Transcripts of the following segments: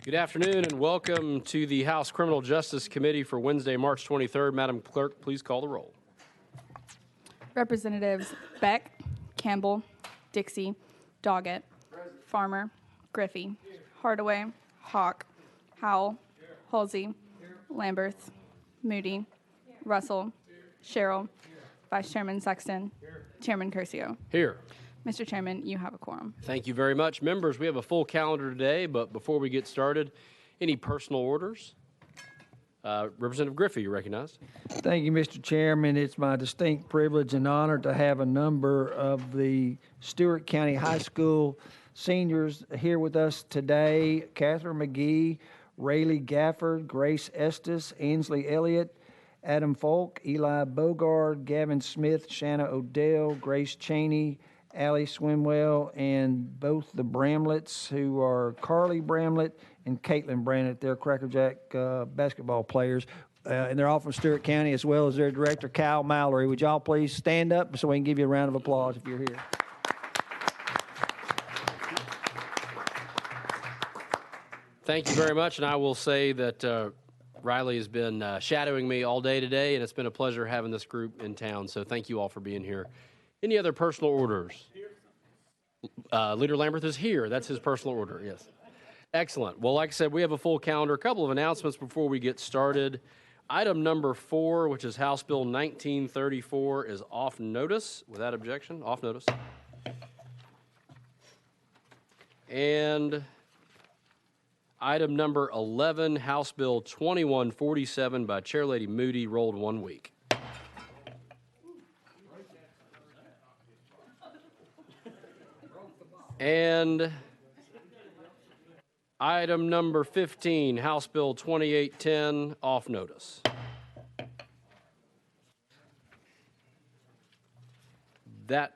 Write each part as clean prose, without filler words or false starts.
Good afternoon and welcome to the House Criminal Justice Committee for Wednesday, March 23rd. Madam Clerk, please call the roll. Representatives Beck, Campbell, Dixie, Doggett, Farmer, Griffey, Hardaway, Hawk, Howell, Halsey, Lamberth, Moody, Russell, Sherrill, Vice Chairman Sexton, Chairman Curcio. Here. Mr. Chairman, you have a quorum. Thank you very much. Members, we have a full calendar today, but before we get started, any personal orders? Representative Griffey, you recognized. Thank you, Mr. Chairman. It's my distinct privilege and honor to have a number of the Stewart County High School seniors here with us today. Catherine McGee, Rayleigh Gafford, Grace Estes, Ainsley Elliott, Adam Folk, Eli Bogard, Gavin Smith, Shanna Odell, Grace Cheney, Allie Swimwell, and both the Bramletts, who are Carly Bramlett and Caitlin Bramlett. They're Crackerjack basketball players, and they're all from Stewart County, as well as their director, Kyle Mallory. Would y'all please stand up so we can give you a round of applause if you're here? Thank you very much, and I will say that Riley has been shadowing me all day today, and it's been a pleasure having this group in town, so thank you all for being here. Any other personal orders? Leader Lamberth is here. That's his personal order, yes. Excellent. Well, like I said, we have a full calendar. A couple of announcements before we get started. Item number 4, which is House Bill 1934, is off notice. Without objection, off notice. And item number 11, House Bill 2147 by Chairlady Moody, rolled 1 week. And item number 15, House Bill 2810, off notice. That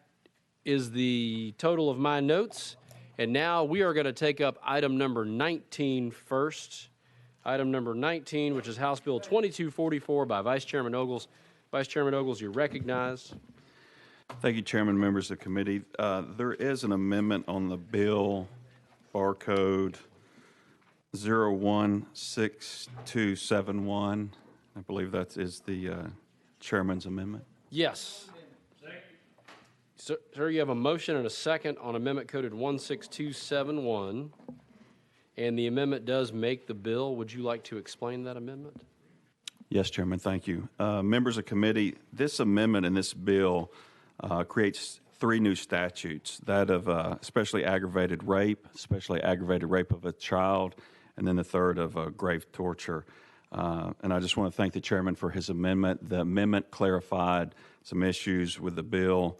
is the total of my notes. And now we are going to take up item number 19 first. Item number 19, which is House Bill 2244 by Vice Chairman Ogles. Vice Chairman Ogles, you're recognized. Thank you, Chairman, members of the committee. There is an amendment on the bill, barcode 016271. I believe that is the chairman's amendment. Yes. Sir, you have a motion and a second on amendment coded 16271, and the amendment does make the bill. Would you like to explain that amendment? Yes, Chairman, thank you. Members of committee, this amendment in this bill creates 3 new statutes, that of especially aggravated rape of a child, and then the third of grave torture. And I just want to thank the chairman for his amendment. The amendment clarified some issues with the bill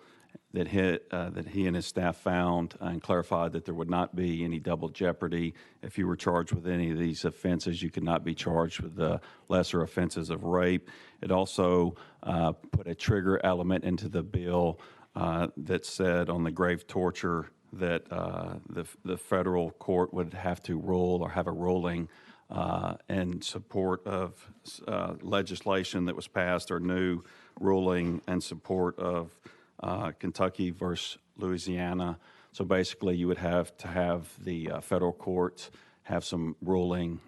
that he and his staff found, and clarified that there would not be any double jeopardy. If you were charged with any of these offenses, you could not be charged with the lesser offenses of rape. It also put a trigger element into the bill that said on the grave torture that the federal court would have to rule or have a ruling in support of legislation that was passed or new ruling in support of Kentucky versus Louisiana. So basically, you would have to have the federal courts have some ruling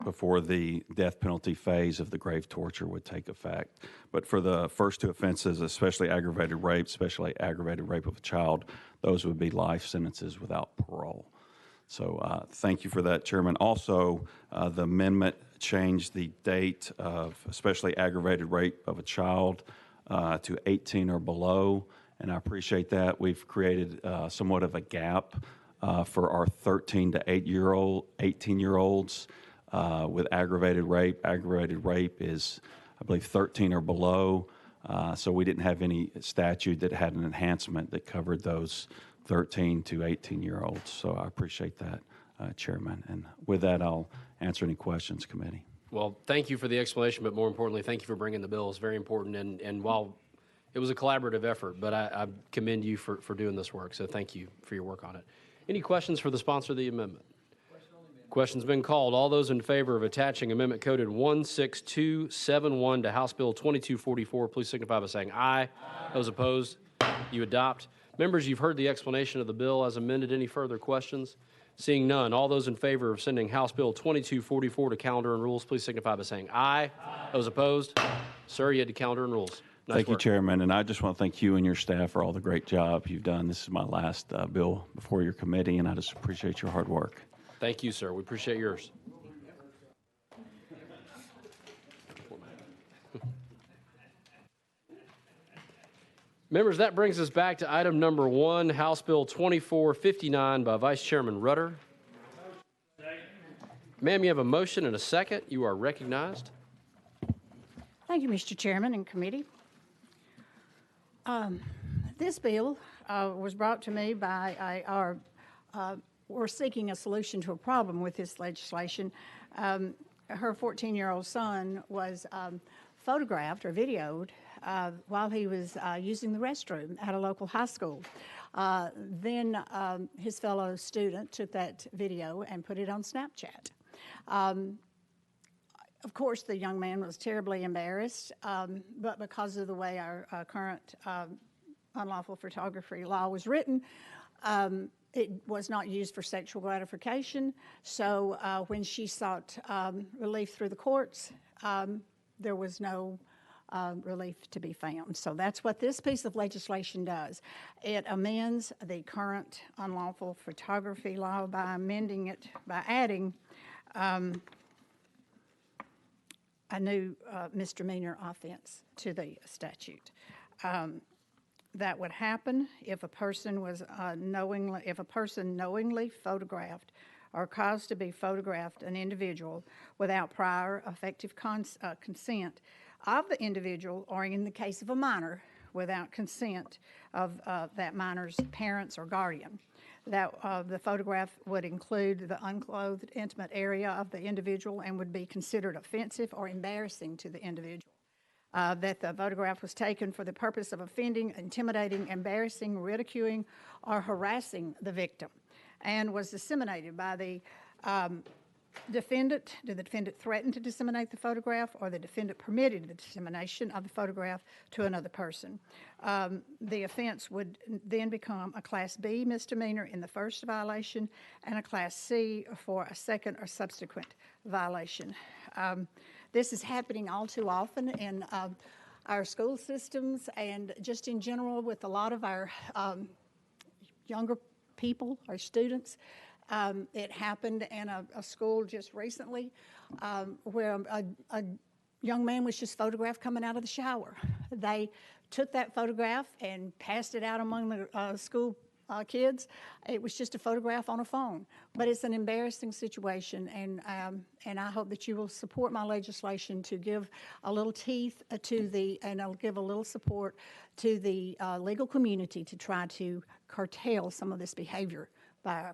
before the death penalty phase of the grave torture would take effect. But for the first 2 offenses, especially aggravated rape of a child, those would be life sentences without parole. So thank you for that, Chairman. Also, the amendment changed the date of especially aggravated rape of a child to 18 or below, and I appreciate that. We've created somewhat of a gap for our 13 to 18-year-olds with aggravated rape. Aggravated rape is, I believe, 13 or below, so we didn't have any statute that had an enhancement that covered those 13 to 18-year-olds. So I appreciate that, Chairman. And with that, I'll answer any questions, committee. Well, thank you for the explanation, but more importantly, thank you for bringing the bill. It's very important, and while it was a collaborative effort, but I commend you for doing this work, so thank you for your work on it. Any questions for the sponsor of the amendment? Question's been called. All those in favor of attaching amendment coded 16271 to House Bill 2244, please signify by saying aye. Aye. Those opposed, you adopt. Members, you've heard the explanation of the bill as amended. Any further questions? Seeing none, all those in favor of sending House Bill 2244 to calendar and rules, please signify by saying aye. Those opposed? Sir, you had to calendar and rules. Nice Thank you, work. Chairman, and I just want to thank you and your staff for all the great job you've done. This is my last bill before your committee, and I just appreciate your hard work. Thank you, sir. We appreciate yours. Members, that brings us back to item number 1, House Bill 2459 by Vice Chairman Rutter. Ma'am, you have a motion and a second. You are recognized. Thank you, Mr. Chairman and committee. This bill was brought to me by we're seeking a solution to a problem with this legislation. Her 14-year-old son was photographed or videoed while he was using the restroom at a local high school. Then his fellow student took that video and put it on Snapchat. Of course, the young man was terribly embarrassed, but because of the way our current unlawful photography law was written, it was not used for sexual gratification. So when she sought relief through the courts, there was no relief to be found. So that's what this piece of legislation does. It amends the current unlawful photography law by amending it, by adding a new misdemeanor offense to the statute. That would happen if a person was knowingly photographed or caused to be photographed an individual without prior effective consent of the individual, or in the case of a minor, without consent of that minor's parents or guardian. That the photograph would include the unclothed intimate area of the individual and would be considered offensive or embarrassing to the individual. That the photograph was taken for the purpose of offending, intimidating, embarrassing, ridiculing, or harassing the victim, and was disseminated by the defendant. Did the defendant threaten to disseminate the photograph, or the defendant permitted the dissemination of the photograph to another person? The offense would then become a Class B misdemeanor in the first violation and a Class C for a second or subsequent violation. This is happening all too often in our school systems and just in general with a lot of our younger people, our students. It happened in a school just recently where a young man was just photographed coming out of the shower. They took that photograph and passed it out among the school kids. It was just a photograph on a phone, but it's an embarrassing situation, and I hope that you will support my legislation to give a little teeth and I'll give a little support to the legal community to try to curtail some of this behavior by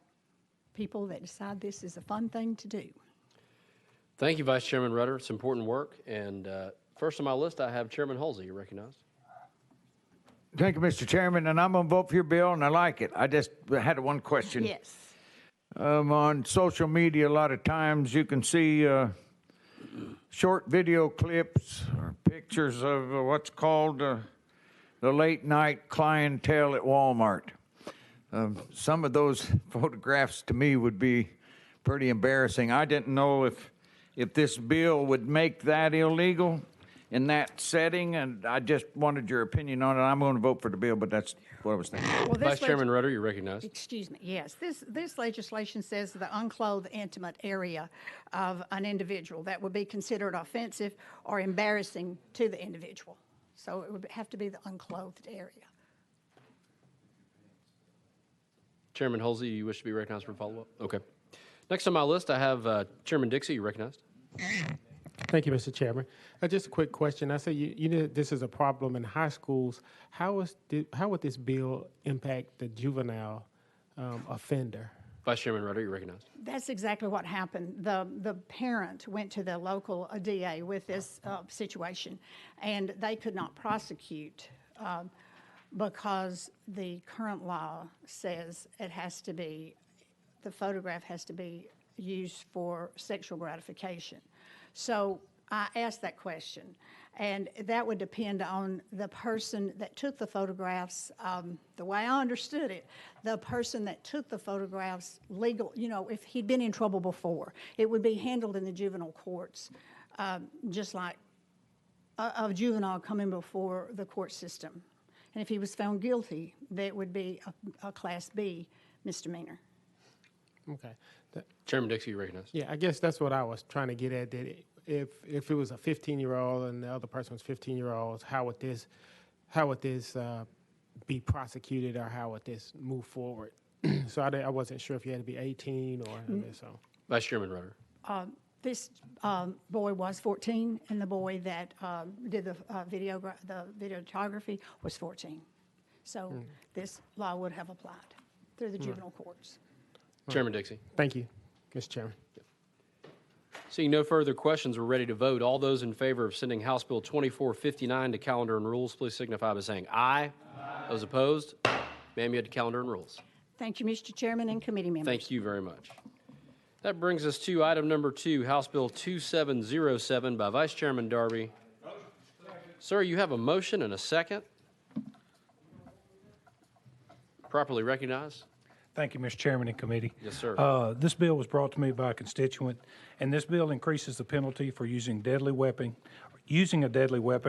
people that decide this is a fun thing to do. Thank you, Vice Chairman Rutter. It's important work. And first on my list, I have Chairman Halsey. You're recognized. Thank you, Mr. Chairman, and I'm going to vote for your bill, and I like it. I just had one question. Yes. On social media, a lot of times you can see short video clips or pictures of what's called the late-night clientele at Walmart. Some of those photographs to me would be pretty embarrassing. I didn't know if this bill would make that illegal in that setting, and I just wanted your opinion on it. I'm going to vote for the bill, but that's what I was thinking. Well, Vice Chairman Rutter, you're recognized. Excuse me, yes. This legislation says the unclothed intimate area of an individual that would be considered offensive or embarrassing to the individual. So it would have to be the unclothed area. Chairman Halsey, you wish to be recognized for a follow-up? Okay. Next on my list, I have Chairman Dixie. You're recognized. Thank you, Mr. Chairman. Just a quick question. I say you know this is a problem in high schools. How would this bill impact the juvenile offender? Vice Chairman Rutter, you're recognized. That's exactly what happened. The parent went to the local DA with this situation, and they could not prosecute because the current law says the photograph has to be used for sexual gratification. So I asked that question, and that would depend on the person that took the photographs. The way I understood it, the person that took the photographs, legal, if he'd been in trouble before, it would be handled in the juvenile courts, just like a juvenile coming before the court system. And if he was found guilty, that would be a Class B misdemeanor. Okay. Chairman Dixie, you recognize. Yeah, I guess that's what I was trying to get at. That if it was a 15-year-old and the other person was 15-year-olds, how would this be prosecuted, or how would this move forward? So I wasn't sure if you had to be 18 or so. Vice Chairman Rutter. This boy was 14, and the boy that did the videography was 14. So this law would have applied through the juvenile courts. Chairman Dixie. Thank you, Mr. Chairman. Seeing no further questions, we're ready to vote. All those in favor of sending House Bill 2459 to calendar and rules, please signify by saying aye. Those opposed, ma'am, you had to calendar and rules. Thank you, Mr. Chairman and committee members. Thank you very much. That brings us to item number 2, House Bill 2707 by Vice Chairman Darby. Sir, you have a motion and a second. Properly recognized. Thank you, Mr. Chairman and committee. Yes, sir. This bill was brought to me by a constituent, and this bill increases the penalty for using a deadly weapon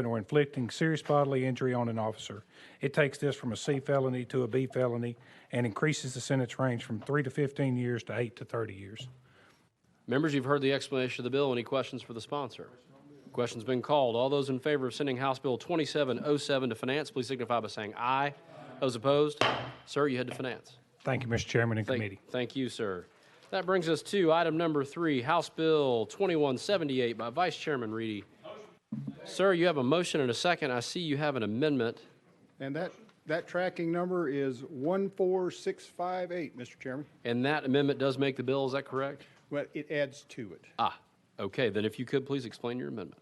or inflicting serious bodily injury on an officer. It takes this from a C felony to a B felony and increases the sentence range from 3 to 15 years to 8 to 30 years. Members, you've heard the explanation of the bill. Any questions for the sponsor? Question's been called. All those in favor of sending House Bill 2707 to Finance, please signify by saying aye. Those opposed, sir, you head to Finance. Thank you, Mr. Chairman and committee. Thank you, sir. That brings us to item number 3, House Bill 2178 by Vice Chairman Reedy. Sir, you have a motion and a second. I see you have an amendment. And that tracking number is 14658, Mr. Chairman. And that amendment does make the bill, is that correct? Well, it adds to it. Okay. Then if you could, please explain your amendment.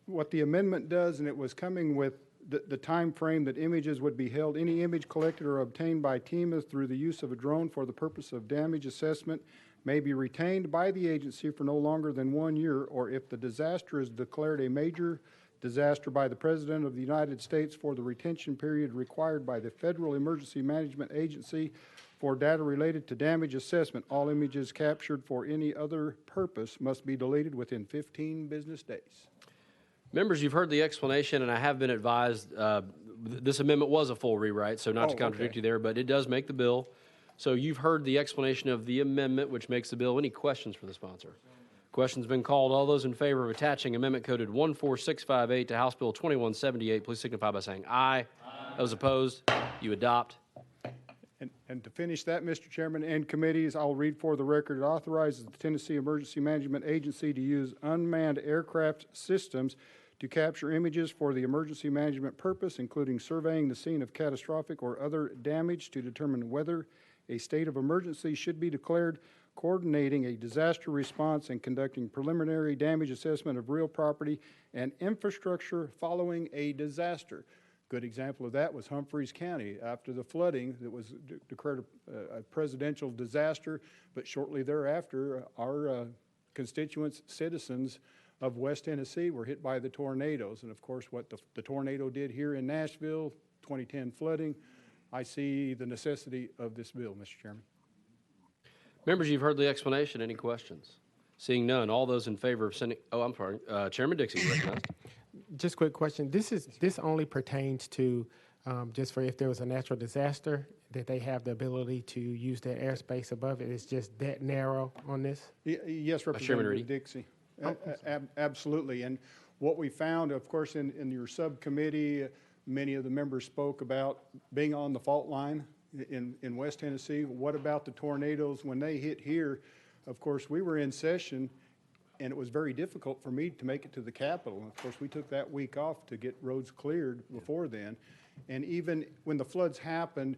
What the amendment does, and it was coming with the time frame that images would be held, any image collected or obtained by TEMA through the use of a drone for the purpose of damage assessment may be retained by the agency for no longer than 1 year, or if the disaster is declared a major disaster by the President of the United States for the retention period required by the Federal Emergency Management Agency for data related to damage assessment. All images captured for any other purpose must be deleted within 15 business days. Members, you've heard the explanation, and I have been advised this amendment was a full rewrite, so not to contradict you there, but it does make the bill. So you've heard the explanation of the amendment, which makes the bill. Any questions for the sponsor? Question's been called. All those in favor of attaching amendment coded 14658 to House Bill 2178, please signify by saying aye. Those opposed, you adopt. And to finish that, Mr. Chairman and committees, I'll read for the record, it authorizes the Tennessee Emergency Management Agency to use unmanned aircraft systems to capture images for the emergency management purpose, including surveying the scene of catastrophic or other damage to determine whether a state of emergency should be declared, coordinating a disaster response, and conducting preliminary damage assessment of real property and infrastructure following a disaster. Good example of that was Humphreys County after the flooding that was declared a presidential disaster, but shortly thereafter, our constituents, citizens of West Tennessee were hit by the tornadoes. And of course, what the tornado did here in Nashville, 2010 flooding, I see the necessity of this bill, Mr. Chairman. Members, you've heard the explanation. Any questions? Seeing none, all those in favor of sending, Chairman Dixie, you recognized. Just a quick question. This only pertains to just for if there was a natural disaster, that they have the ability to use their airspace above it. It's just that narrow on this? Yes, Representative Dixie. Absolutely. And what we found, of course, in your subcommittee, many of the members spoke about being on the fault line in West Tennessee. What about the tornadoes when they hit here? Of course, we were in session, and it was very difficult for me to make it to the Capitol. Of course, we took that week off to get roads cleared before then. And even when the floods happened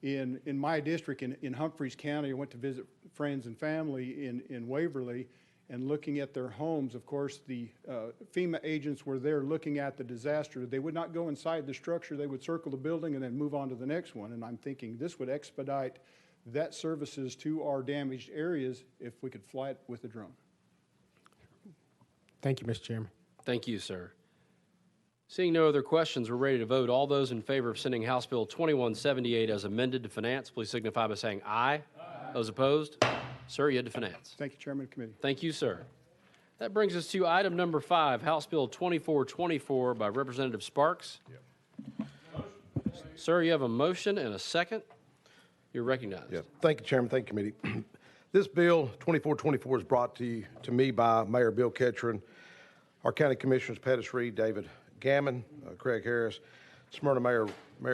in my district in Humphreys County, I went to visit friends and family in Waverly, and looking at their homes. Of course, the FEMA agents were there looking at the disaster. They would not go inside the structure. They would circle the building and then move on to the next one. And I'm thinking this would expedite that services to our damaged areas if we could fly it with a drone. Thank you, Mr. Chairman. Thank you, sir. Seeing no other questions, we're ready to vote. All those in favor of sending House Bill 2178 as amended to finance, please signify by saying aye. Those opposed? Sir, you had to finance. Thank you, Chairman and Committee. Thank you, sir. That brings us to item number 5, House Bill 2424 by Representative Sparks. Sir, you have a motion and a second. You're recognized. Yeah. Thank you, Chairman. Thank you, committee. This bill, 2424, is brought to me by Mayor Bill Ketchern, our county commissioners, Pettis Reed, David Gammon, Craig Harris, Smyrna Mayor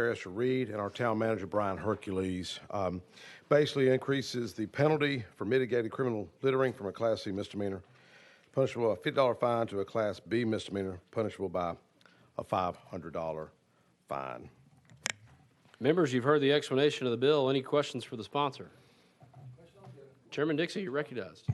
Esther Reed, and our town manager, Brian Hercules. Basically increases the penalty for mitigated criminal littering from a Class C misdemeanor, punishable a $50 fine, to a Class B misdemeanor, punishable by a $500 fine. Members, you've heard the explanation of the bill. Any questions for the sponsor? Chairman Dixie, you're recognized.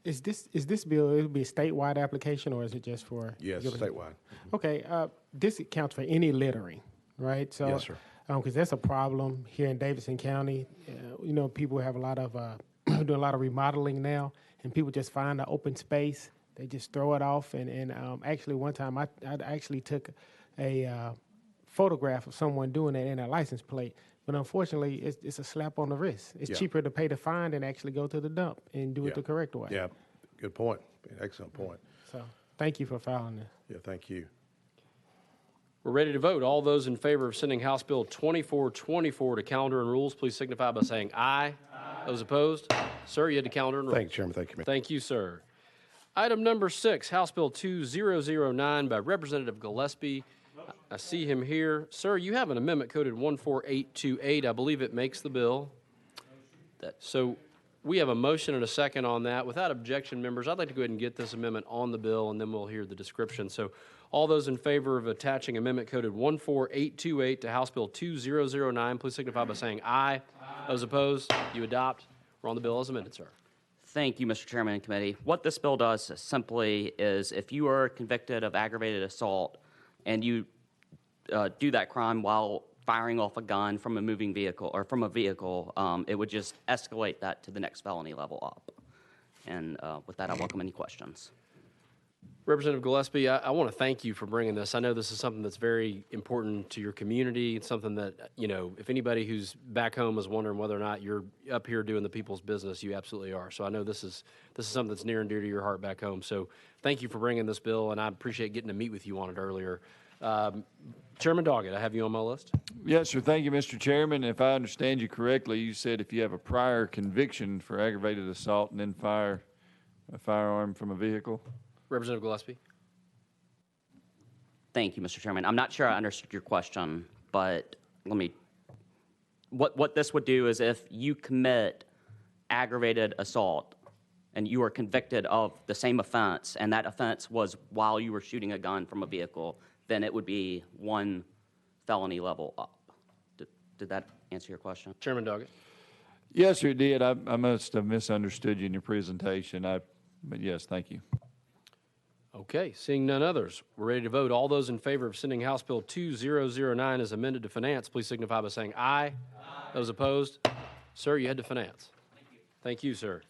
Is this bill, it'll be a statewide application, or is it just for? Yes, statewide. Okay, this accounts for any littering, right? So, Yes, sir. Because that's a problem here in Davidson County. You know, people have a lot of, doing a lot of remodeling now, and people just find an open space, they just throw it off. And actually one time I actually took a photograph of someone doing that in a license plate. But unfortunately, it's a slap on the wrist. It's cheaper to pay the fine than actually go to the dump and do it the correct way. Yeah, good point. Excellent point. So thank you for filing this. Yeah, thank you. We're ready to vote. All those in favor of sending House Bill 2424 to calendar and rules, please signify by saying aye. Those opposed? Sir, you had to calendar and rules. Thank you, Chairman. Thank you. Thank you, sir. Item number 6, House Bill 2009 by Representative Gillespie. I see him here. Sir, you have an amendment coded 14828. I believe it makes the bill. So we have a motion and a second on that. Without objection, members, I'd like to go ahead and get this amendment on the bill, and then we'll hear the description. So all those in favor of attaching amendment coded 14828 to House Bill 2009, please signify by saying aye. Those opposed, you adopt. We're on the bill as amended, sir. Thank you, Mr. Chairman and committee. What this bill does simply is if you are convicted of aggravated assault and you do that crime while firing off a gun from a moving vehicle or from a vehicle, it would just escalate that to the next felony level up. And with that, I welcome any questions. Representative Gillespie, I want to thank you for bringing this. I know this is something that's very important to your community. It's something that, you know, if anybody who's back home is wondering whether or not you're up here doing the people's business, you absolutely are. So I know this is something that's near and dear to your heart back home. So thank you for bringing this bill, and I appreciate getting to meet with you on it earlier. Chairman Doggett, I have you on my list. Yes, sir. Thank you, Mr. Chairman. If I understand you correctly, you said if you have a prior conviction for aggravated assault and then fire a firearm from a vehicle. Representative Gillespie. Thank you, Mr. Chairman. I'm not sure I understood your question, but let me. What this would do is if you commit aggravated assault and you are convicted of the same offense, and that offense was while you were shooting a gun from a vehicle, then it would be one felony level up. Did that answer your question? Chairman Doggett. Yes, sir, it did. I must have misunderstood you in your presentation. But yes, thank you. Okay, seeing none others, we're ready to vote. All those in favor of sending House Bill 2009 as amended to finance, please signify by saying aye. Those opposed? Sir, you had to finance. Thank you, sir.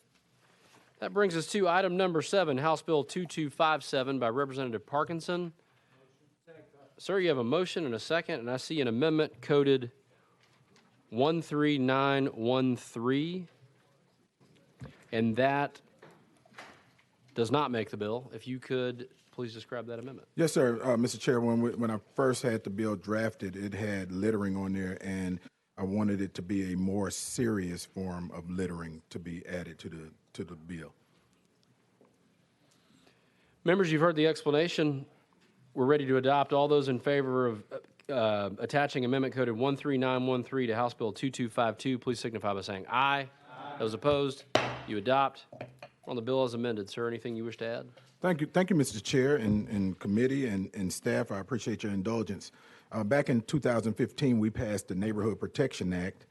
That brings us to item number 7, House Bill 2257 by Representative Parkinson. Sir, you have a motion and a second, and I see an amendment coded 13913, and that does not make the bill. If you could, please describe that amendment. Yes, sir. Mr. Chair, when I first had the bill drafted, it had littering on there, and I wanted it to be a more serious form of littering to be added to the bill. Members, you've heard the explanation. We're ready to adopt. All those in favor of attaching amendment coded 13913 to House Bill 2252, please signify by saying aye. Those opposed, you adopt. On the bill as amended, sir, anything you wish to add? Thank you, Mr. Chair and committee and staff. I appreciate your indulgence. Back in 2015, we passed the Neighborhood Protection Act,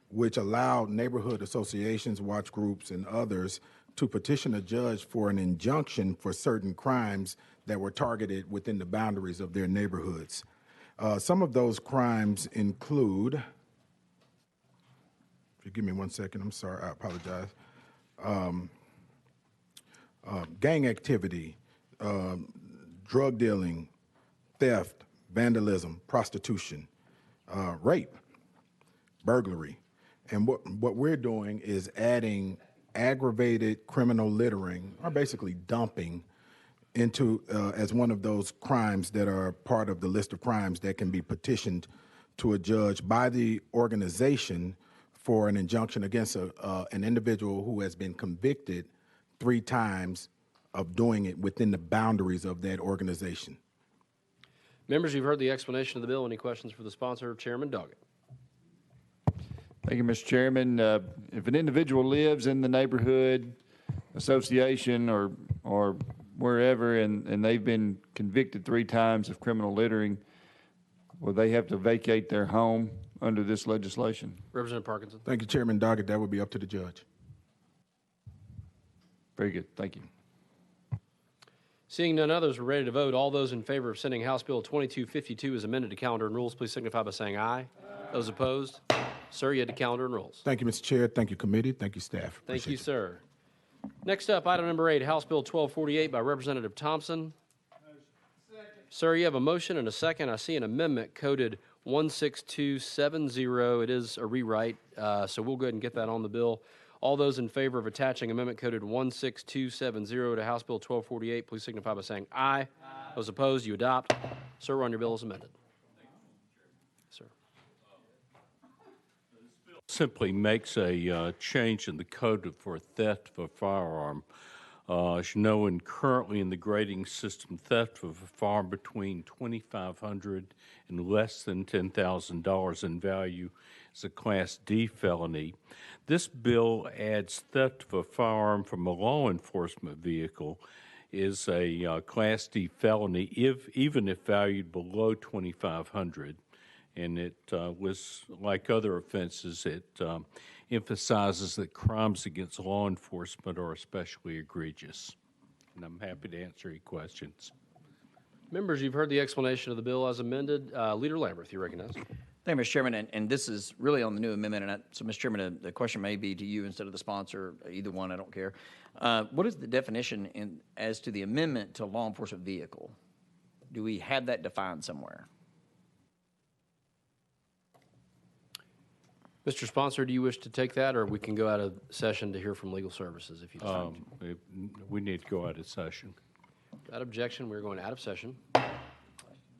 which allowed neighborhood associations, watch groups, and others to petition a judge for an injunction for certain crimes that were targeted within the boundaries of their neighborhoods. Some of those crimes include, if you give me 1 second, I'm sorry, I apologize. gang activity, drug dealing, theft, vandalism, prostitution, rape, burglary. And what we're doing is adding aggravated criminal littering, or basically dumping, into as one of those crimes that are part of the list of crimes that can be petitioned to a judge by the organization for an injunction against an individual who has been convicted 3 times of doing it within the boundaries of that organization. Members, you've heard the explanation of the bill. Any questions for the sponsor, Chairman Doggett? Thank you, Mr. Chairman. If an individual lives in the neighborhood association or wherever and they've been convicted 3 times of criminal littering, will they have to vacate their home under this legislation? Representative Parkinson. Thank you, Chairman Doggett. That would be up to the judge. Very good. Thank you. Seeing none others, we're ready to vote. All those in favor of sending House Bill 2252 as amended to calendar and rules, please signify by saying aye. Those opposed? Sir, you had to calendar and rules. Thank you, Mr. Chair. Thank you, committee. Thank you, staff. Thank you, sir. Next up, item number 8, House Bill 1248 by Representative Thompson. Sir, you have a motion and a second. I see an amendment coded 16270. It is a rewrite, so we'll go ahead and get that on the bill. All those in favor of attaching amendment coded 16270 to House Bill 1248, please signify by saying aye. Aye. Those opposed, you adopt. Sir, on your bill as amended. Sir. Simply makes a change in the code for theft of a firearm. As you know, currently in the grading system, theft of a firearm between $2,500 and less than $10,000 in value is a Class D felony. This bill adds theft of a firearm from a law enforcement vehicle is a Class D felony, even if valued below $2,500. And it was, like other offenses, it emphasizes that crimes against law enforcement are especially egregious. And I'm happy to answer any questions. Members, you've heard the explanation of the bill as amended. Leader Lamberth, you recognize. Thank you, Mr. Chairman, and this is really on the new amendment. So, Mr. Chairman, the question may be to you instead of the sponsor, either one, I don't care. What is the definition as to the amendment to law enforcement vehicle? Do we have that defined somewhere? Mr. Sponsor, do you wish to take that, or we can go out of session to hear from legal services if you decide to? We need to go out of session. Without objection, we're going out of session.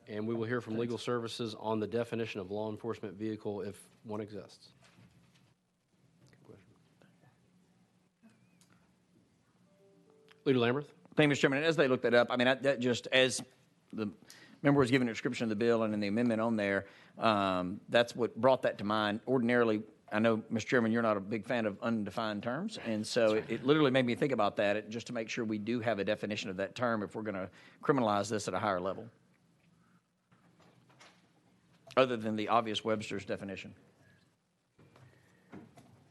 And we will hear from legal services on the definition of law enforcement vehicle if one exists. Leader Lamberth. Thank you, Mr. Chairman. As they looked that up, I mean, that just as the member was giving a description of the bill and in the amendment on there, that's what brought that to mind. Ordinarily, I know, Mr. Chairman, you're not a big fan of undefined terms, and so it literally made me think about that just to make sure we do have a definition of that term if we're going to criminalize this at a higher level, other than the obvious Webster's definition.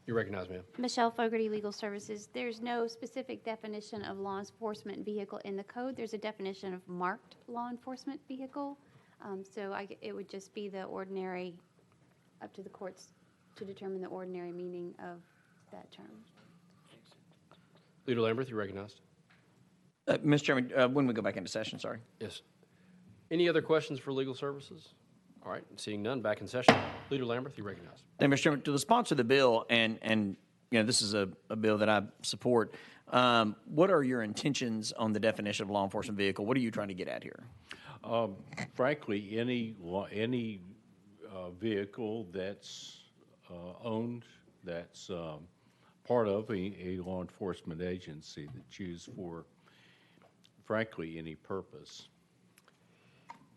You recognize, ma'am. Michelle Fogarty, Legal Services. There's no specific definition of law enforcement vehicle in the code. There's a definition of marked law enforcement vehicle. It would just be the ordinary, up to the courts to determine the ordinary meaning of that term. Leader Lamberth, you recognized. Mr. Chairman, when we go back into session, sorry. Yes. Any other questions for legal services? All right, seeing none, back in session. Leader Lamberth, you recognize. Thank you, Mr. Chairman. To the sponsor of the bill, and you know, this is a bill that I support, what are your intentions on the definition of law enforcement vehicle? What are you trying to get at here? Frankly, any vehicle that's owned, that's part of a law enforcement agency that's used for, frankly, any purpose.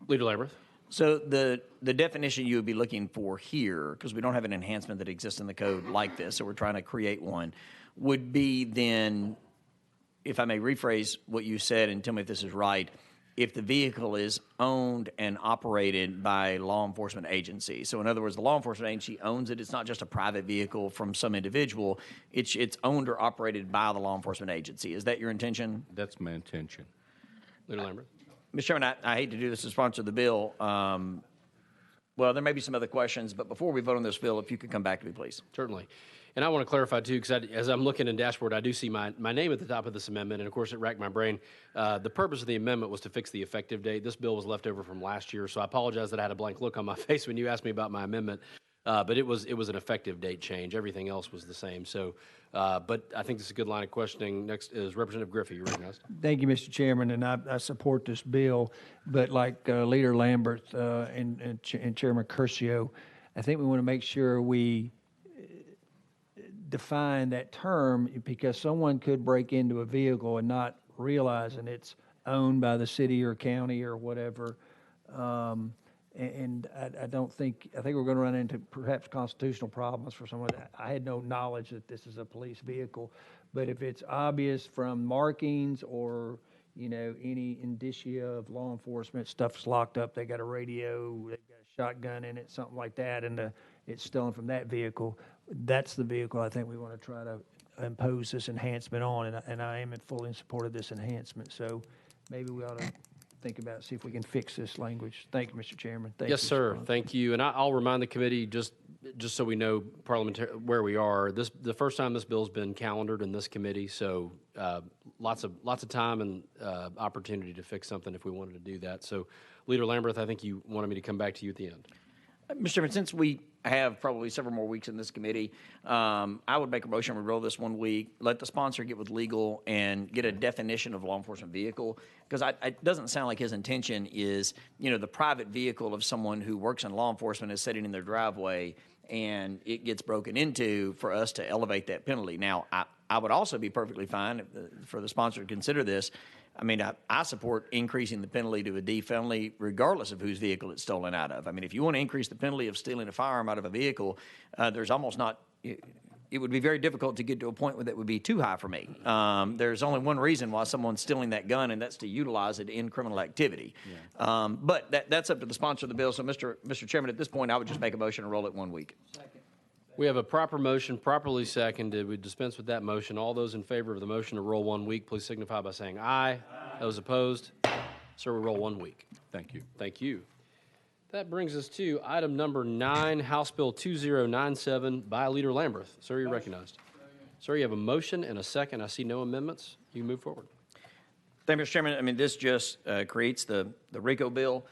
Leader Lamberth. So the definition you would be looking for here, because we don't have an enhancement that exists in the code like this, so we're trying to create one, would be then, if I may rephrase what you said and tell me if this is right, if the vehicle is owned and operated by a law enforcement agency. So in other words, the law enforcement agency owns it. It's not just a private vehicle from some individual. It's owned or operated by the law enforcement agency. Is that your intention? That's my intention. Leader Lamberth. Mr. Chairman, I hate to do this to sponsor the bill. Well, there may be some other questions, but before we vote on this bill, if you could come back to me, please. Certainly. And I want to clarify, too, because as I'm looking in dashboard, I do see my name at the top of this amendment, and of course, it racked my brain. The purpose of the amendment was to fix the effective date. This bill was left over from last year, so I apologize that I had a blank look on my face when you asked me about my amendment. But it was an effective date change. Everything else was the same. So, but I think this is a good line of questioning. Next is Representative Griffey. You're recognized. Thank you, Mr. Chairman, and I support this bill. But like Leader Lambert and Chairman Curcio, I think we want to make sure we define that term, because someone could break into a vehicle and not realizing it's owned by the city or county or whatever. And I don't think, I think we're going to run into perhaps constitutional problems for someone. I had no knowledge that this is a police vehicle, but if it's obvious from markings or, you know, any indicia of law enforcement, stuff's locked up, they got a radio, they've got a shotgun in it, something like that, and it's stolen from that vehicle, that's the vehicle I think we want to try to impose this enhancement on, and I am fully in support of this enhancement. So maybe we ought to think about, see if we can fix this language. Thank you, Mr. Chairman. Thank Yes, you, sir. Mr. Bond. Thank you. And I'll remind the committee, just so we know parliamentary where we are. The first time this bill's been calendared in this committee, so lots of time and opportunity to fix something if we wanted to do that. So, Leader Lamberth, I think you wanted me to come back to you at the end. Mr. Chairman, since we have probably several more weeks in this committee, I would make a motion, we roll this 1 week, let the sponsor get with legal and get a definition of law enforcement vehicle, because it doesn't sound like his intention is, you know, the private vehicle of someone who works in law enforcement is sitting in their driveway and it gets broken into for us to elevate that penalty. Now, I would also be perfectly fine for the sponsor to consider this. I mean, I support increasing the penalty to a D felony regardless of whose vehicle it's stolen out of. I mean, if you want to increase the penalty of stealing a firearm out of a vehicle, there's almost not – it would be very difficult to get to a point where that would be too high for me. There's only one reason why someone's stealing that gun, and that's to utilize it in criminal activity. Yeah. But that's up to the sponsor of the bill. So, Mr. Chairman, at this point, I would just make a motion to roll it 1 week. We have a proper motion, properly seconded. We dispense with that motion. All those in favor of the motion to roll 1 week, please signify by saying aye. Aye. Those opposed? Sir, we roll 1 week. Thank you. Thank you. That brings us to item number 9, House Bill 2097 by Leader Lamberth. Sir, you're recognized. Sir, you have a motion and a second. I see no amendments. You can move forward. Thank you, Mr. Chairman. I mean, this just creates the RICO bill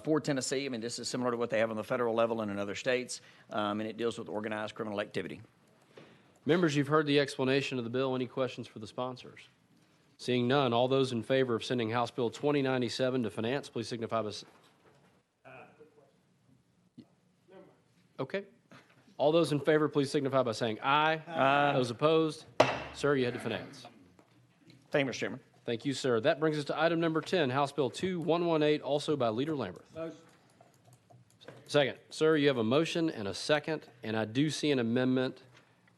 for Tennessee. I mean, this is similar to what they have on the federal level and in other states, and it deals with organized criminal activity. Members, you've heard the explanation of the bill. Any questions for the sponsors? Seeing none, all those in favor of sending House Bill 2097 to Finance, please signify by... Okay. All those in favor, please signify by saying aye. Aye. Those opposed? Sir, you head to Finance. Thank you, Mr. Chairman. Thank you, sir. That brings us to item number 10, House Bill 2118, also by Leader Lamberth. Motion. Second. Sir, you have a motion and a second, and I do see an amendment.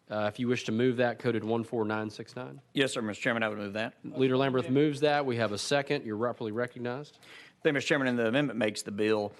If you wish to move that, coded 14969. Yes, sir, Mr. Chairman, I would move that. Leader Lamberth moves that. We have a second. You're properly recognized. Thank you, Mr. Chairman, and the amendment makes the bill.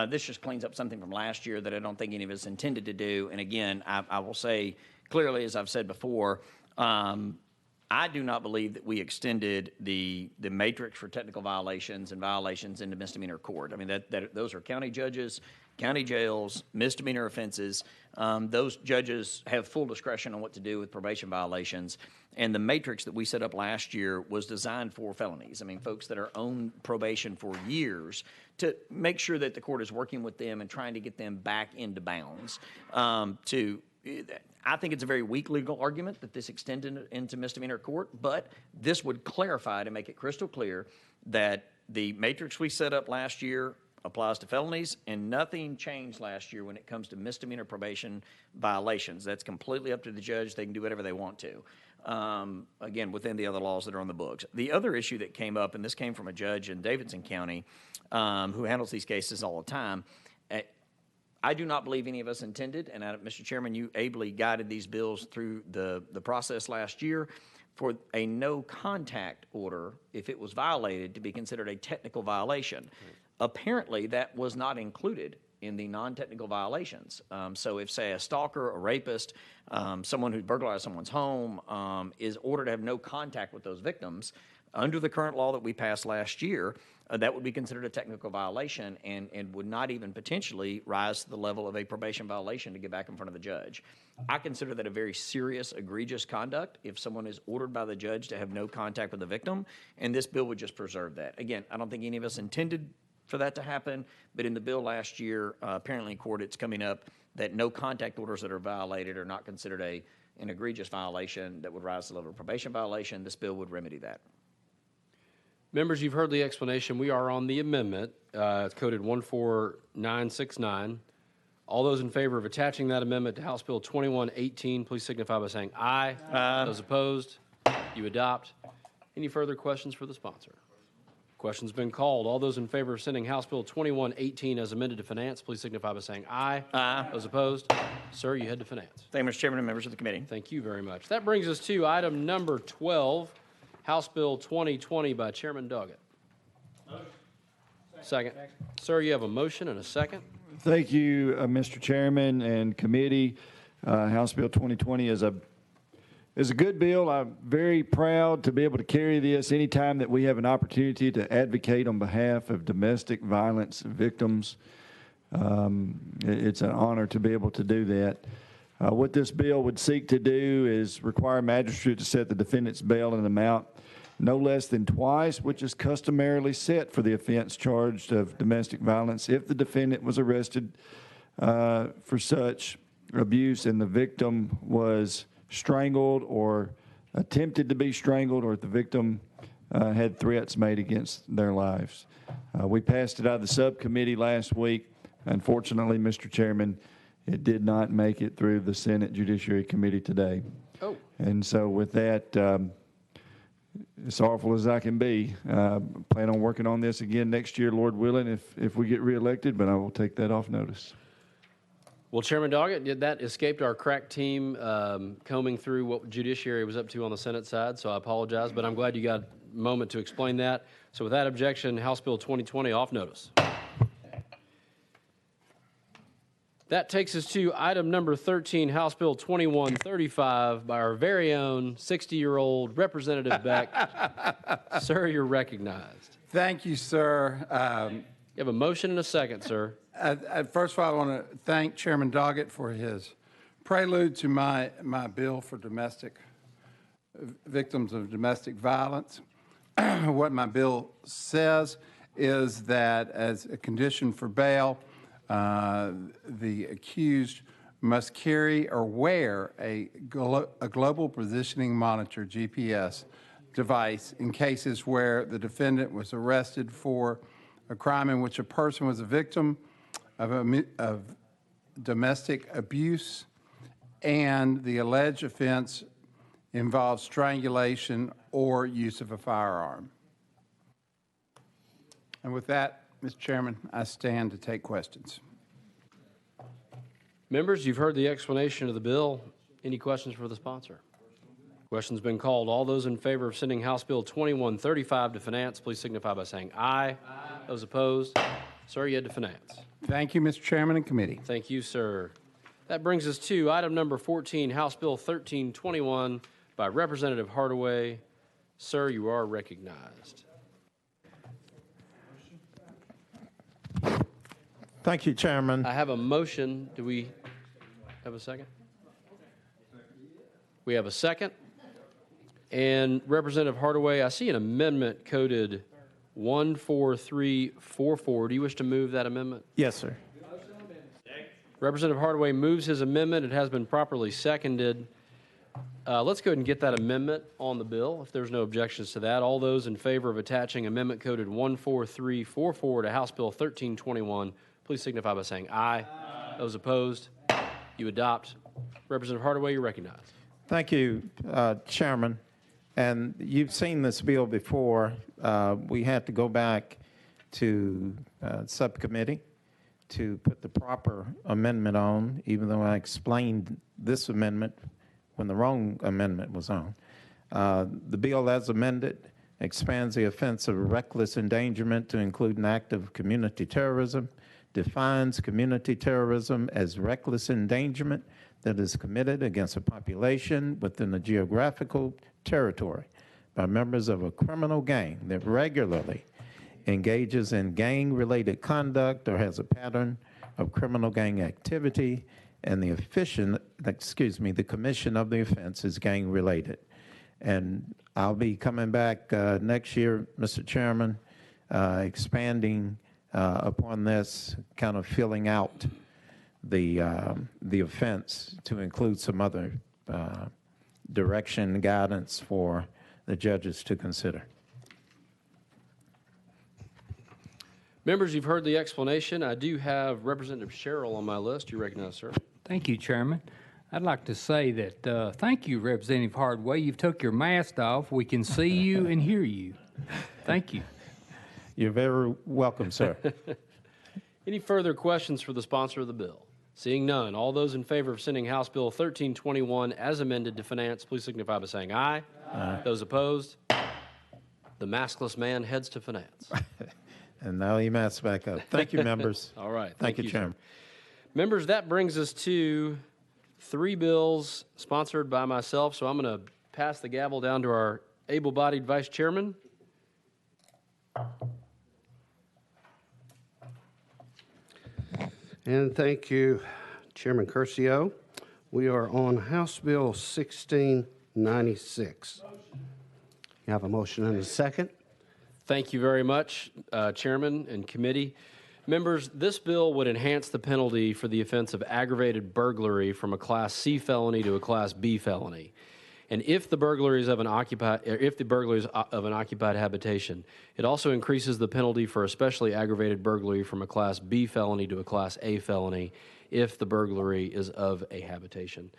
This just cleans up something from last year that I don't think any of us intended to do. And again, I will say clearly, as I've said before, I do not believe that we extended the matrix for technical violations and violations into misdemeanor court. I mean, those are county judges, county jails, misdemeanor offenses. Those judges have full discretion on what to do with probation violations. And the matrix that we set up last year was designed for felonies. I mean, folks that are on probation for years, to make sure that the court is working with them and trying to get them back into bounds. I think it's a very weak legal argument that this extended into misdemeanor court, but this would clarify to make it crystal clear that the matrix we set up last year applies to felonies, and nothing changed last year when it comes to misdemeanor probation violations. That's completely up to the judge. They can do whatever they want to, again, within the other laws that are on the books. The other issue that came up, and this came from a judge in Davidson County who handles these cases all the time, I do not believe any of us intended, and Mr. Chairman, you ably guided these bills through the process last year, for a no-contact order, if it was violated, to be considered a technical violation. Right. Apparently, that was not included in the non-technical violations. So if, say, a stalker, a rapist, someone who burglarized someone's home is ordered to have no contact with those victims, under the current law that we passed last year, that would be considered a technical violation and would not even potentially rise to the level of a probation violation to get back in front of the judge. I consider that a very serious, egregious conduct if someone is ordered by the judge to have no contact with the victim, and this bill would just preserve that. Again, I don't think any of us intended for that to happen, but in the bill last year, apparently in court it's coming up that no contact orders that are violated are not considered an egregious violation that would rise to the level of probation violation. This bill would remedy that. Members, you've heard the explanation. We are on the amendment. It's coded 14969. All those in favor of attaching that amendment to House Bill 2118, please signify by saying aye. Aye. Those opposed, you adopt. Any further questions for the sponsor? Question's been called. All those in favor of sending House Bill 2118 as amended to Finance, please signify by saying aye. Aye. Those opposed, sir, you head to Finance. Thank you, Mr. Chairman and members of the committee. Thank you very much. That brings us to item number 12, House Bill 2020 by Chairman Doggett. Second. Sir, you have a motion and a second. Thank you, Mr. Chairman and committee. House Bill 2020 is a good bill. I'm very proud to be able to carry this anytime that we have an opportunity to advocate on behalf of domestic violence victims. It's an honor to be able to do that. What this bill would seek to do is require a magistrate to set the defendant's bail in an amount no less than twice, which is customarily set for the offense charged of domestic violence if the defendant was arrested for such abuse and the victim was strangled or attempted to be strangled, or if the victim had threats made against their lives. We passed it out of the subcommittee last week. Unfortunately, Mr. Chairman, it did not make it through the Senate Judiciary Committee today. Oh. And so with that, as sorrowful as I can be, plan on working on this again next year, Lord willing, if we get reelected, but I will take that off notice. Well, Chairman Doggett, that escaped our crack team combing through what Judiciary was up to on the Senate side, so I apologize, but I'm glad you got a moment to explain that. So with that objection, House Bill 2020 off notice. That takes us to item number 13, House Bill 2135 by our very own 60-year-old Representative Beck. Sir, you're recognized. Thank you, sir. You have a motion and a second, sir. First of all, I want to thank Chairman Doggett for his prelude to my bill for victims of domestic violence. What my bill says is that as a condition for bail, the accused must carry or wear a global positioning monitor, GPS, device in cases where the defendant was arrested for a crime in which a person was a victim of domestic abuse and the alleged offense involves strangulation or use of a firearm. And with that, Mr. Chairman, I stand to take questions. Members, you've heard the explanation of the bill. Any questions for the sponsor? Question's been called. All those in favor of sending House Bill 2135 to Finance, please signify by saying aye. Aye. Those opposed, sir, you head to Finance. Thank you, Mr. Chairman and committee. Thank you, sir. That brings us to item number 14, House Bill 1321 by Representative Hardaway. Sir, you are recognized. Thank you, Chairman. I have a motion. Do we have a second? We have a second. And Representative Hardaway, I see an amendment coded 14344. Do you wish to move that amendment? Yes, sir. Representative Hardaway moves his amendment. It has been properly seconded. Let's go ahead and get that amendment on the bill, if there's no objections to that. All those in favor of attaching amendment coded 14344 to House Bill 1321, please signify by saying aye. Aye. Those opposed, you adopt. Representative Hardaway, you're recognized. Thank you, Chairman. And you've seen this bill before. We had to go back to subcommittee to put the proper amendment on, even though I explained this amendment when the wrong amendment was on. The bill as amended expands the offense of reckless endangerment to include an act of community terrorism, defines community terrorism as reckless endangerment that is committed against a population within a geographical territory by members of a criminal gang that regularly engages in gang-related conduct or has a pattern of criminal gang activity, and the commission of the offense is gang-related. And I'll be coming back next year, Mr. Chairman, expanding upon this, kind of filling out the offense to include some other direction, guidance for the judges to consider. Members, you've heard the explanation. I do have Representative Sherrill on my list. You recognize, sir. Thank you, Chairman. I'd like to say that thank you, Representative Hardaway. You've took your mask off. We can see you and hear you. Thank you. You're very welcome, sir. Any further questions for the sponsor of the bill? Seeing none, all those in favor of sending House Bill 1321 as amended to finance, please signify by saying aye. Aye. Those opposed? The maskless man heads to finance. And now he masks back up. Thank you, members. All right. Thank you, Chairman. Members, that brings us to 3 bills sponsored by myself, so I'm going to pass the gavel down to our able-bodied vice chairman. And thank you, Chairman Curcio. We are on House Bill 1696. You have a motion and a second. Thank you very much, Chairman and committee. Members, this bill would enhance the penalty for the offense of aggravated burglary from a Class C felony to a Class B felony. And if the burglary is of an occupied habitation, it also increases the penalty for especially aggravated burglary from a Class B felony to a Class A felony if the burglary is of a habitation.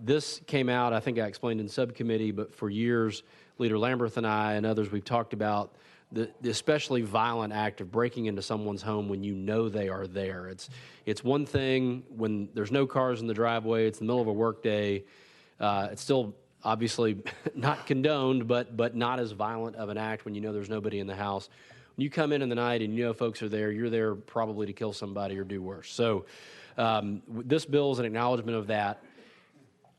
This came out, I think I explained in subcommittee, but for years, Leader Lamberth and I and others, we've talked about the especially violent act of breaking into someone's home when you know they are there. It's one thing when there's no cars in the driveway, it's the middle of a work day. It's still obviously not condoned, but not as violent of an act when you know there's nobody in the house. When you come in the night and you know folks are there, you're there probably to kill somebody or do worse. So this bill is an acknowledgement of that.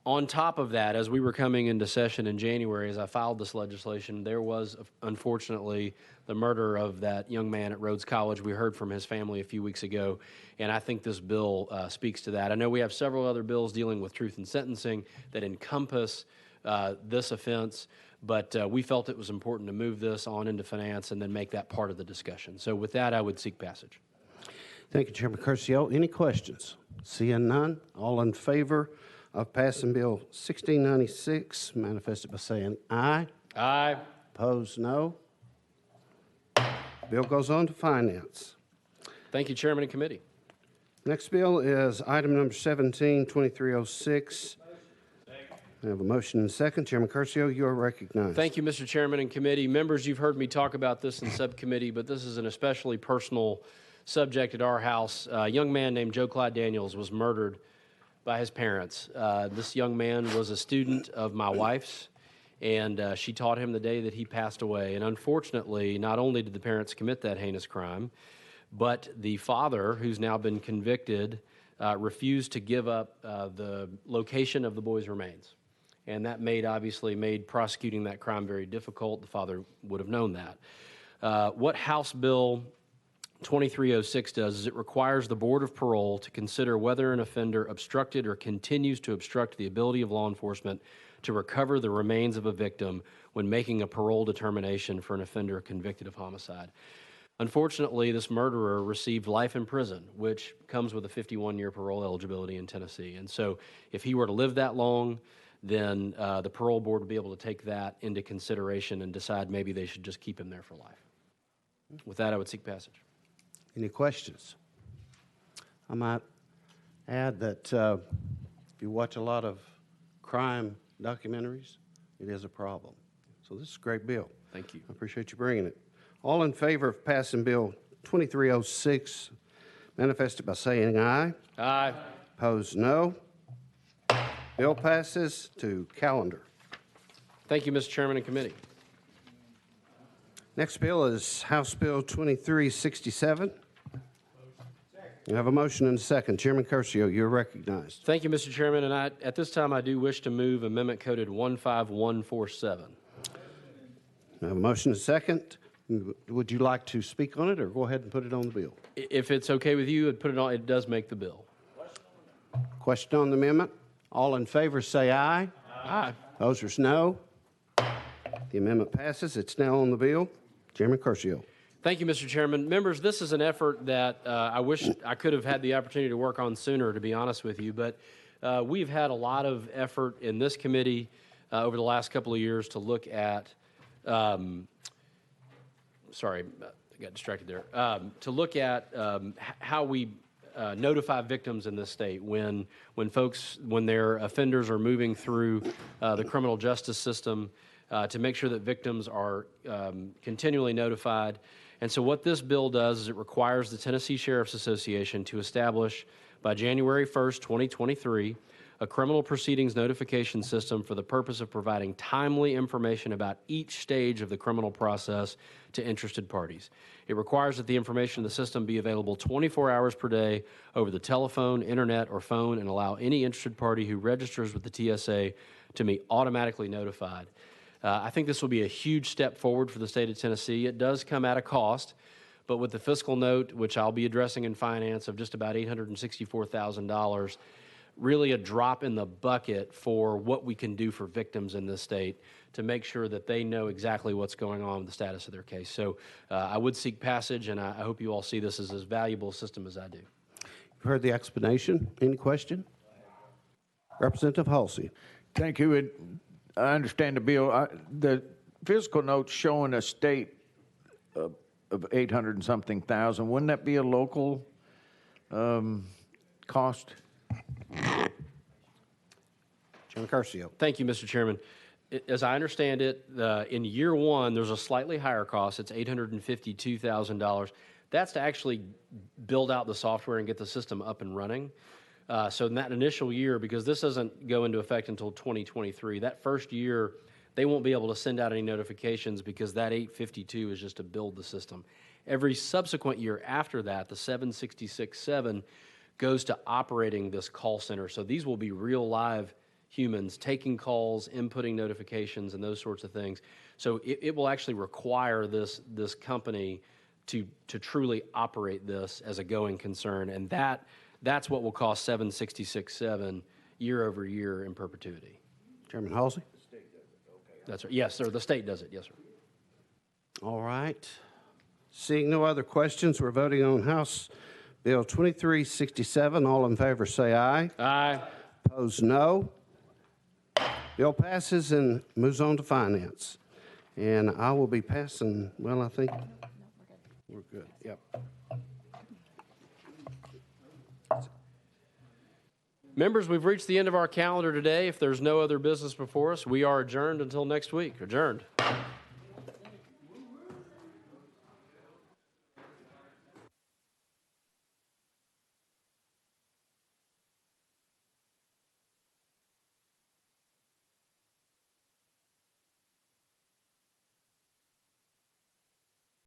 On top of that, as we were coming into session in January, as I filed this legislation, there was, unfortunately, the murder of that young man at Rhodes College. We heard from his family a few weeks ago, and I think this bill speaks to that. I know we have several other bills dealing with truth in sentencing that encompass this offense, but we felt it was important to move this on into finance and then make that part of the discussion. So with that, I would seek passage. Thank you, Chairman Curcio. Any questions? Seeing none, all in favor of passing Bill 1696, manifested by saying aye. Aye. Opposed, no. Bill goes on to finance. Thank you, Chairman and committee. Next bill is item number 17, 2306. I have a motion and a second. Chairman Curcio, you are recognized. Thank you, Mr. Chairman and committee. Members, you've heard me talk about this in subcommittee, but this is an especially personal subject at our house. A young man named Joe Clyde Daniels was murdered by his parents. This young man was a student of my wife's, and she taught him the day that he passed away. And unfortunately, not only did the parents commit that heinous crime, but the father, who's now been convicted, refused to give up the location of the boy's remains. And that obviously made prosecuting that crime very difficult. The father would have known that. What House Bill 2306 does is it requires the Board of Parole to consider whether an offender obstructed or continues to obstruct the ability of law enforcement to recover the remains of a victim when making a parole determination for an offender convicted of homicide. Unfortunately, this murderer received life in prison, which comes with a 51-year parole eligibility in Tennessee. And so if he were to live that long, then the parole board would be able to take that into consideration and decide maybe they should just keep him there for life. With that, I would seek passage. Any questions? I might add that if you watch a lot of crime documentaries, it is a problem. So this is a great bill. Thank you. I appreciate you bringing it. All in favor of passing Bill 2306, manifested by saying aye. Aye. Opposed, no. Bill passes to calendar. Thank you, Mr. Chairman and committee. Next bill is House Bill 2367. You have a motion and a second. Chairman Curcio, you're recognized. Thank you, Mr. Chairman. And at this time, I do wish to move amendment coded 15147. I have a motion and a second. Would you like to speak on it, or go ahead and put it on the bill? If it's okay with you, I'd put it on. It does make the bill. Question on the amendment? All in favor say aye. Aye. Opposers, no. The amendment passes. It's now on the bill. Chairman Curcio. Thank you, Mr. Chairman. Members, this is an effort that I wish I could have had the opportunity to work on sooner, to be honest with you. But we've had a lot of effort in this committee over the last couple of years to look at, sorry, I got distracted there, to look at how we notify victims in this state when their offenders are moving through the criminal justice system, to make sure that victims are continually notified. And so what this bill does is it requires the Tennessee Sheriff's Association to establish by January 1st, 2023, a criminal proceedings notification system for the purpose of providing timely information about each stage of the criminal process to interested parties. It requires that the information in the system be available 24 hours per day over the telephone, internet, or phone, and allow any interested party who registers with the TSA to be automatically notified. I think this will be a huge step forward for the state of Tennessee. It does come at a cost, but with the fiscal note, which I'll be addressing in finance, of just about $864,000, really a drop in the bucket for what we can do for victims in this state to make sure that they know exactly what's going on with the status of their case. So I would seek passage, and I hope you all see this as valuable a system as I do. You've heard the explanation. Any question? Representative Halsey. Thank you. I understand the bill. The fiscal note's showing a state of 800 and something thousand. Wouldn't that be a local cost? Chairman Curcio. Thank you, Mr. Chairman. As I understand it, in year one, there's a slightly higher cost. It's $852,000. That's to actually build out the software and get the system up and running. So in that initial year, because this doesn't go into effect until 2023, that first year, they won't be able to send out any notifications because that 852 is just to build the system. Every subsequent year after that, the 766.7 goes to operating this call center. So these will be real live humans taking calls, inputting notifications, and those sorts of things. So it will actually require this company to truly operate this as a going concern, and that's what will cost 766.7 year over year in perpetuity. Chairman Halsey. The state does it. Okay. That's right. Yes, sir. The state does it. Yes, sir. All right. Seeing no other questions, we're voting on House Bill 2367. All in favor say aye. Aye. Opposed, no. Bill passes and moves on to finance. And I will be passing, well, I think we're good. Yep. Members, we've reached the end of our calendar today. If there's no other business before us, we are adjourned until next week. Adjourned.